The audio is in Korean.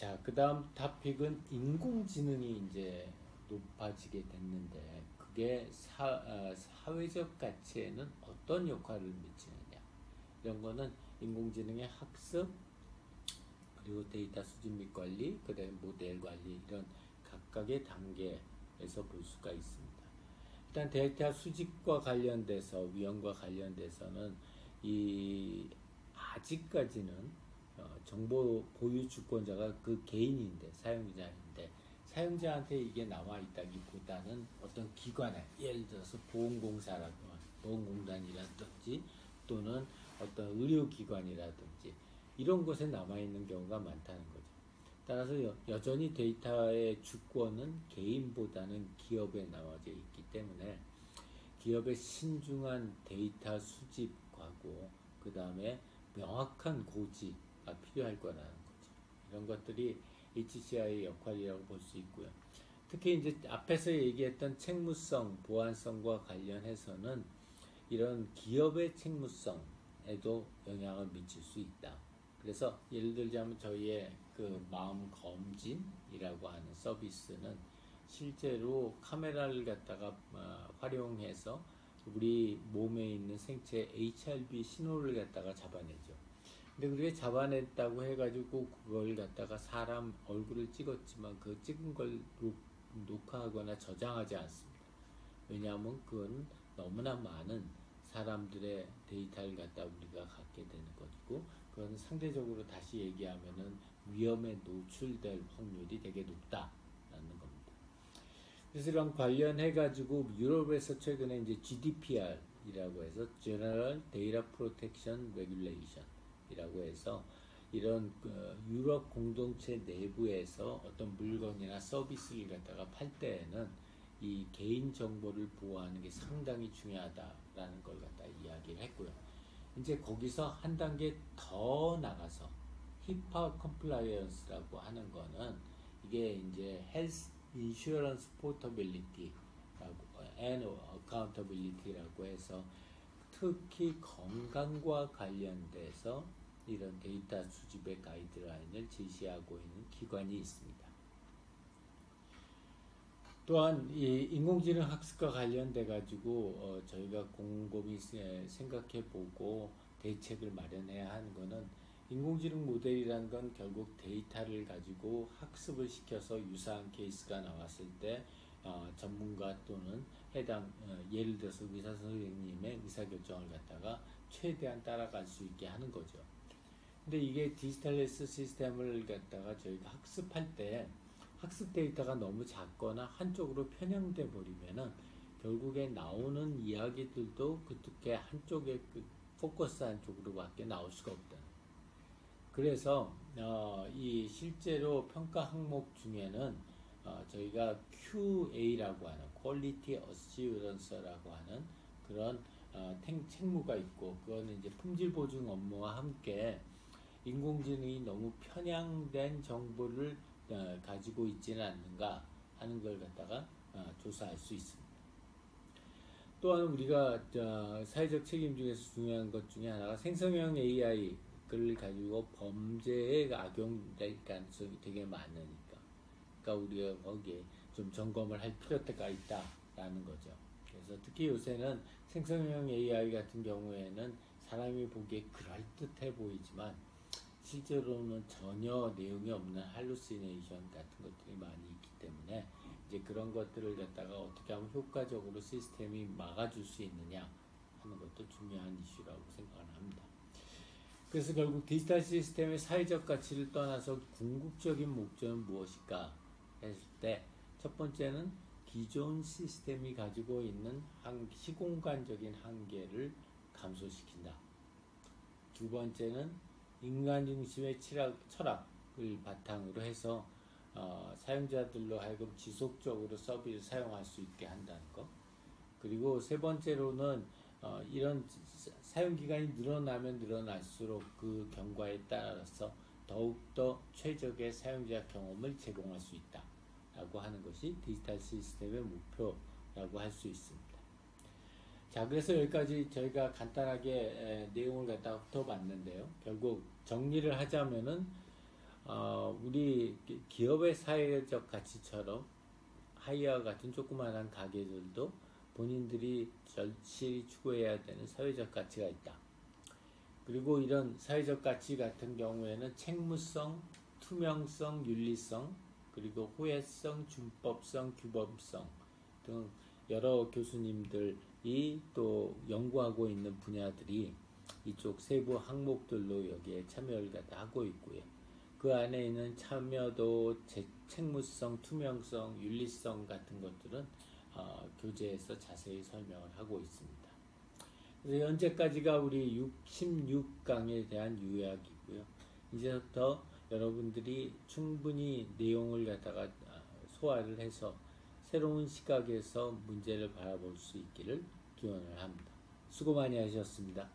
자, 그 다음 토픽은 인공지능이 이제 높아지게 됐는데, 그게 사회적 가치에는 어떤 역할을 미치느냐. 이런 거는 인공지능의 학습, 그리고 데이터 수집 및 관리, 그 다음에 모델 관리, 이런 각각의 단계에서 볼 수가 있습니다. 일단 데이터 수집과 관련돼서, 위험과 관련돼서는 아직까지는 정보 보유 주권자가 그 개인인데, 사용자인데, 사용자한테 이게 나와 있다기보다는 어떤 기관에, 예를 들어서 보험공단이라든지 또는 어떤 의료기관이라든지 이런 곳에 남아 있는 경우가 많다는 거죠. 따라서 여전히 데이터의 주권은 개인보다는 기업에 나와져 있기 때문에 기업의 신중한 데이터 수집 과고, 그 다음에 명확한 고지가 필요할 거라는 거죠. 이런 것들이 HCI의 역할이라고 볼 수 있고요. 특히 이제 앞에서 얘기했던 책무성, 보안성과 관련해서는 이런 기업의 책무성에도 영향을 미칠 수 있다. 그래서 예를 들자면 저희의 그 마음 검진이라고 하는 서비스는 실제로 카메라를 갖다가 활용해서 우리 몸에 있는 생체 HRV 신호를 갖다가 잡아내죠. 근데 그게 잡아냈다고 해가지고 그걸 갖다가 사람 얼굴을 찍었지만 그 찍은 걸 녹화하거나 저장하지 않습니다. 왜냐하면 그건 너무나 많은 사람들의 데이터를 갖다 우리가 갖게 되는 것이고, 그건 상대적으로 다시 얘기하면은 위험에 노출될 확률이 되게 높다라는 겁니다. 그래서 이런 관련해가지고 유럽에서 최근에 이제 GDPR이라고 해서 General Data Protection Regulation 이라고 해서 이런 유럽 공동체 내부에서 어떤 물건이나 서비스를 갖다가 팔 때에는 이 개인 정보를 보호하는 게 상당히 중요하다라는 걸 갖다 이야기를 했고요. 이제 거기서 한 단계 더 나가서 HIPAA 컴플라이언스라고 하는 거는 이게 이제 헬스 인슈어런스 포터빌리티라고 and 어카운터빌리티라고 해서 특히 건강과 관련돼서 이런 데이터 수집의 가이드라인을 제시하고 있는 기관이 있습니다. 또한 이 인공지능 학습과 관련돼 가지고 저희가 곰곰이 생각해 보고 대책을 마련해야 하는 거는, 인공지능 모델이라는 건 결국 데이터를 가지고 학습을 시켜서 유사한 케이스가 나왔을 때 전문가 또는 해당 예를 들어서 의사 선생님의 의사결정을 갖다가 최대한 따라갈 수 있게 하는 거죠. 근데 이게 디지털레스 시스템을 갖다가 저희가 학습할 때 학습 데이터가 너무 작거나 한쪽으로 편향돼 버리면은 결국에 나오는 이야기들도 그렇게 한쪽에 포커스한 쪽으로밖에 나올 수가 없다. 그래서 이 실제로 평가 항목 중에는 저희가 QA라고 하는 Quality Assurance라고 하는 그런 책무가 있고, 그거는 이제 품질 보증 업무와 함께 인공지능이 너무 편향된 정보를 가지고 있지는 않는가 하는 걸 갖다가 조사할 수 있습니다. 또한 우리가 사회적 책임 중에서 중요한 것 중에 하나가 생성형 AI를 가지고 범죄에 악용될 가능성이 되게 많으니까, 그러니까 우리가 거기에 좀 점검을 할 필요가 있다라는 거죠. 그래서 특히 요새는 생성형 AI 같은 경우에는 사람이 보기에 그럴듯해 보이지만 실제로는 전혀 내용이 없는 할루시네이션 같은 것들이 많이 있기 때문에 이제 그런 것들을 갖다가 어떻게 하면 효과적으로 시스템이 막아줄 수 있느냐 하는 것도 중요한 이슈라고 생각을 합니다. 그래서 결국 디지털 시스템의 사회적 가치를 떠나서 궁극적인 목적은 무엇일까 했을 때, 첫 번째는 기존 시스템이 가지고 있는 시공간적인 한계를 감소시킨다. 두 번째는 인간 중심의 철학을 바탕으로 해서 사용자들로 하여금 지속적으로 서비스를 사용할 수 있게 한다는 것. 그리고 세 번째로는 이런 사용기간이 늘어나면 늘어날수록 그 경과에 따라서 더욱더 최적의 사용자 경험을 제공할 수 있다 라고 하는 것이 디지털 시스템의 목표라고 할 수 있습니다. 자, 그래서 여기까지 저희가 간단하게 내용을 갖다 훑어봤는데요. 결국 정리를 하자면은 우리 기업의 사회적 가치처럼 하이와 같은 조그마한 가게들도 본인들이 절실히 추구해야 되는 사회적 가치가 있다. 그리고 이런 사회적 가치 같은 경우에는 책무성, 투명성, 윤리성, 그리고 호혜성, 준법성, 규범성 등 여러 교수님들이 또 연구하고 있는 분야들이 이쪽 세부 항목들로 여기에 참여를 하고 있고요. 그 안에 있는 참여도, 책무성, 투명성, 윤리성 같은 것들은 교재에서 자세히 설명을 하고 있습니다. 그래서 현재까지가 우리 16강에 대한 요약이고요. 이제부터 여러분들이 충분히 내용을 갖다가 소화를 해서 새로운 시각에서 문제를 바라볼 수 있기를 기원을 합니다. 수고 많이 하셨습니다.